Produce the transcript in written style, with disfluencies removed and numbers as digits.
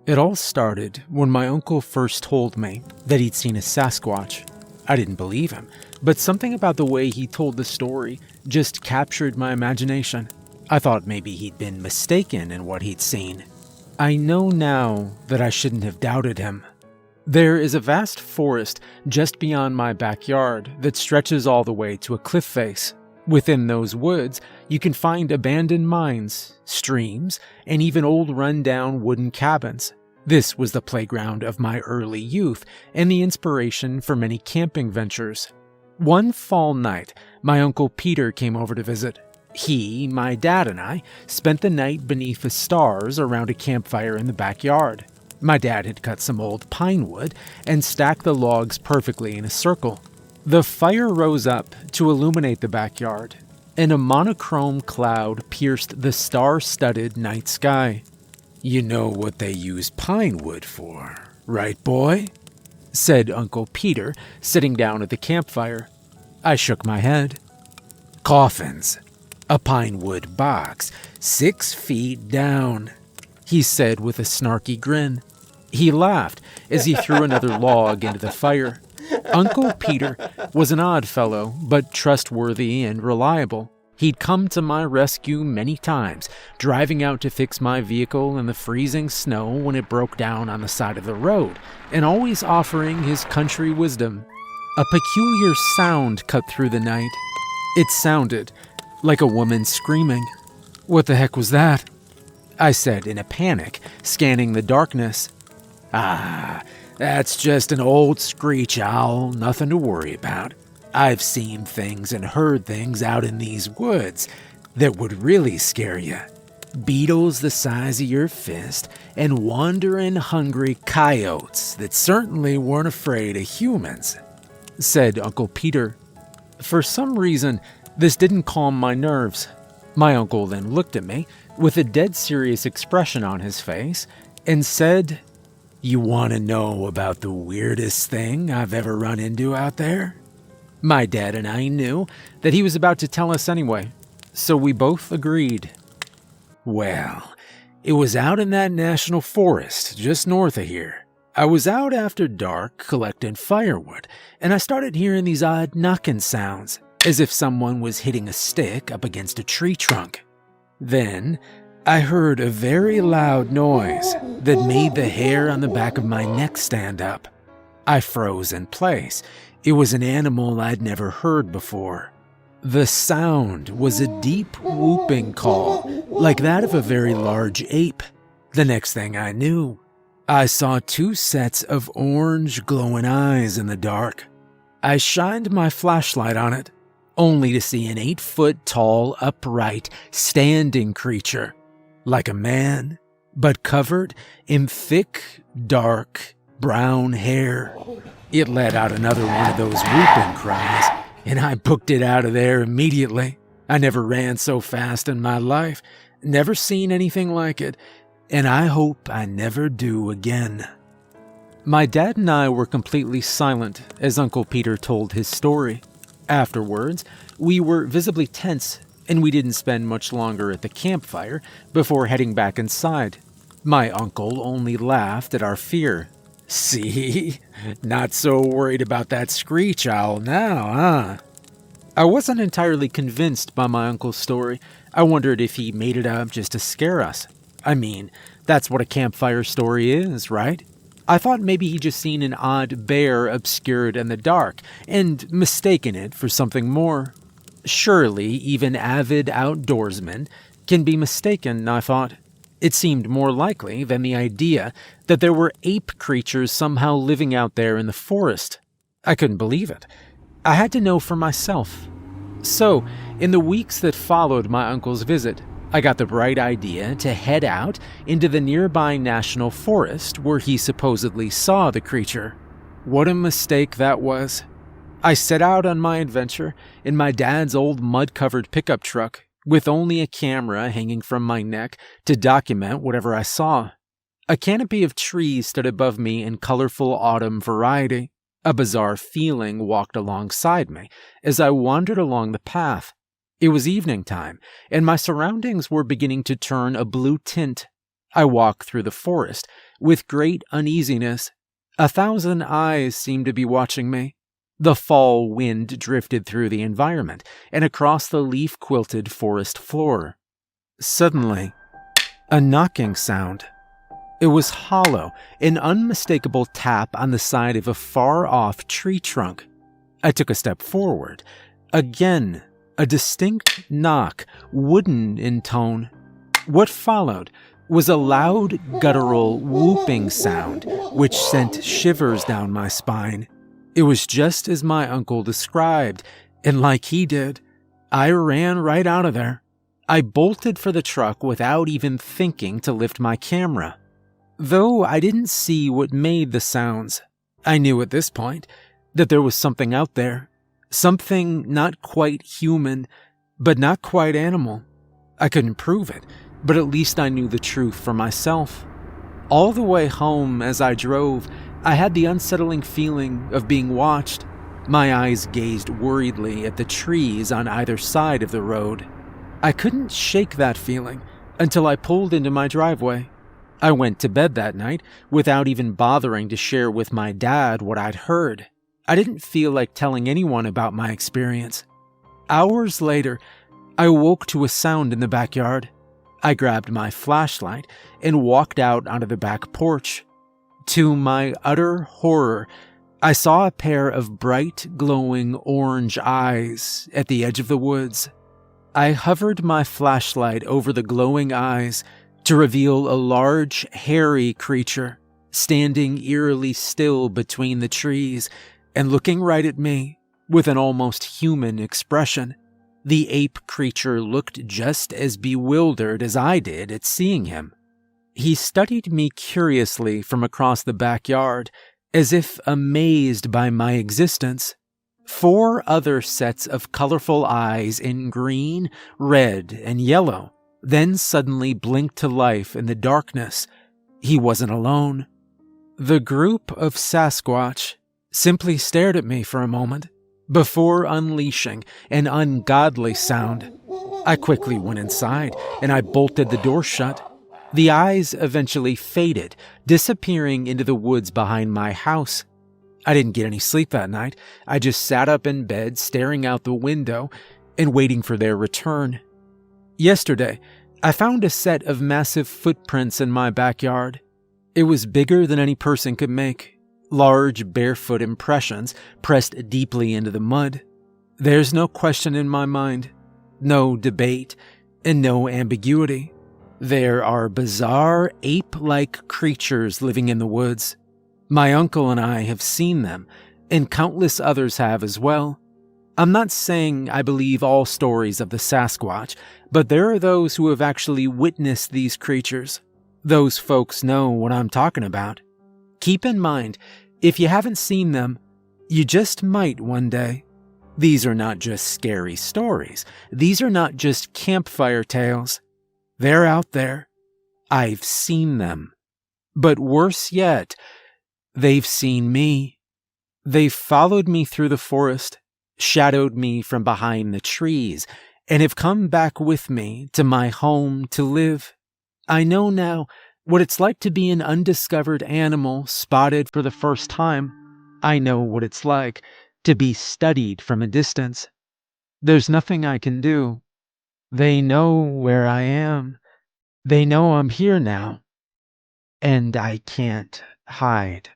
It all started when my uncle first told me that he'd seen a Sasquatch. I didn't believe him, but something about the way he told the story just captured my imagination. I thought maybe he'd been mistaken in what he'd seen. I know now that I shouldn't have doubted him. There is a vast forest just beyond my backyard that stretches all the way to a cliff face. Within those woods, you can find abandoned mines, streams, and even old run-down wooden cabins. This was the playground of my early youth and the inspiration for many camping ventures. One fall night, my Uncle Peter came over to visit. He, my dad, and I spent the night beneath the stars around a campfire in the backyard. My dad had cut some old pine wood and stacked the logs perfectly in a circle. The fire rose up to illuminate the backyard, and a monochrome cloud pierced the star-studded night sky. "You know what they use pine wood for, right, boy?" said Uncle Peter, sitting down at the campfire. I shook my head. "Coffins. A pine wood box, 6 feet down," he said with a snarky grin. He laughed as he threw another log into the fire. Uncle Peter was an odd fellow, but trustworthy and reliable. He'd come to my rescue many times, driving out to fix my vehicle in the freezing snow when it broke down on the side of the road, and always offering his country wisdom. A peculiar sound cut through the night. It sounded like a woman screaming. "What the heck was that?" I said in a panic, scanning the darkness. "Ah, that's just an old screech owl, nothing to worry about. I've seen things and heard things out in these woods that would really scare you. Beetles the size of your fist and wandering hungry coyotes that certainly weren't afraid of humans," said Uncle Peter. For some reason, this didn't calm my nerves. My uncle then looked at me with a dead serious expression on his face and said, "You want to know about the weirdest thing I've ever run into out there?" My dad and I knew that he was about to tell us anyway, so we both agreed. "Well, it was out in that national forest just north of here. I was out after dark collecting firewood, and I started hearing these odd knocking sounds, as if someone was hitting a stick up against a tree trunk. Then I heard a very loud noise that made the hair on the back of my neck stand up. I froze in place. It was an animal I'd never heard before. The sound was a deep whooping call, like that of a very large ape. The next thing I knew, I saw 2 sets of orange glowing eyes in the dark. I shined my flashlight on it, only to see an 8-foot-tall, upright, standing creature, like a man, but covered in thick, dark, brown hair. It let out another one of those whooping cries, and I booked it out of there immediately. I never ran so fast in my life, never seen anything like it, and I hope I never do again. My dad and I were completely silent as Uncle Peter told his story. Afterwards, we were visibly tense, and we didn't spend much longer at the campfire before heading back inside. My uncle only laughed at our fear. "See? Not so worried about that screech owl now, huh?" I wasn't entirely convinced by my uncle's story. I wondered if he made it up just to scare us. I mean, that's what a campfire story is, right? I thought maybe he'd just seen an odd bear obscured in the dark and mistaken it for something more. Surely even avid outdoorsmen can be mistaken, I thought. It seemed more likely than the idea that there were ape creatures somehow living out there in the forest. I couldn't believe it. I had to know for myself. So, in the weeks that followed my uncle's visit, I got the bright idea to head out into the nearby national forest where he supposedly saw the creature. What a mistake that was. I set out on my adventure in my dad's old mud-covered pickup truck, with only a camera hanging from my neck to document whatever I saw. A canopy of trees stood above me in colorful autumn variety. A bizarre feeling walked alongside me as I wandered along the path. It was evening time, and my surroundings were beginning to turn a blue tint. I walk through the forest with great uneasiness. 1,000 eyes seemed to be watching me. The fall wind drifted through the environment and across the leaf-quilted forest floor. Suddenly, a knocking sound. It was hollow, an unmistakable tap on the side of a far-off tree trunk. I took a step forward. Again, a distinct knock, wooden in tone. What followed was a loud, guttural whooping sound, which sent shivers down my spine. It was just as my uncle described, and like he did, I ran right out of there. I bolted for the truck without even thinking to lift my camera. Though I didn't see what made the sounds, I knew at this point that there was something out there. Something not quite human, but not quite animal. I couldn't prove it, but at least I knew the truth for myself. All the way home as I drove, I had the unsettling feeling of being watched. My eyes gazed worriedly at the trees on either side of the road. I couldn't shake that feeling until I pulled into my driveway. I went to bed that night without even bothering to share with my dad what I'd heard. I didn't feel like telling anyone about my experience. Hours later, I woke to a sound in the backyard. I grabbed my flashlight and walked out onto the back porch. To my utter horror, I saw a pair of bright, glowing orange eyes at the edge of the woods. I hovered my flashlight over the glowing eyes to reveal a large, hairy creature standing eerily still between the trees and looking right at me with an almost human expression. The ape creature looked just as bewildered as I did at seeing him. He studied me curiously from across the backyard, as if amazed by my existence. 4 other sets of colorful eyes in green, red, and yellow then suddenly blinked to life in the darkness. He wasn't alone. The group of Sasquatch simply stared at me for a moment before unleashing an ungodly sound. I quickly went inside and I bolted the door shut. The eyes eventually faded, disappearing into the woods behind my house. I didn't get any sleep that night. I just sat up in bed staring out the window and waiting for their return. Yesterday, I found a set of massive footprints in my backyard. It was bigger than any person could make. Large, barefoot impressions pressed deeply into the mud. There's no question in my mind, no debate, and no ambiguity. There are bizarre, ape-like creatures living in the woods. My uncle and I have seen them, and countless others have as well. I'm not saying I believe all stories of the Sasquatch, but there are those who have actually witnessed these creatures. Those folks know what I'm talking about. Keep in mind, if you haven't seen them, you just might one day. These are not just scary stories. These are not just campfire tales. They're out there. I've seen them. But worse yet, they've seen me. They've followed me through the forest, shadowed me from behind the trees, and have come back with me to my home to live. I know now what it's like to be an undiscovered animal spotted for the first time. I know what it's like to be studied from a distance. There's nothing I can do. They know where I am. They know I'm here now. And I can't hide.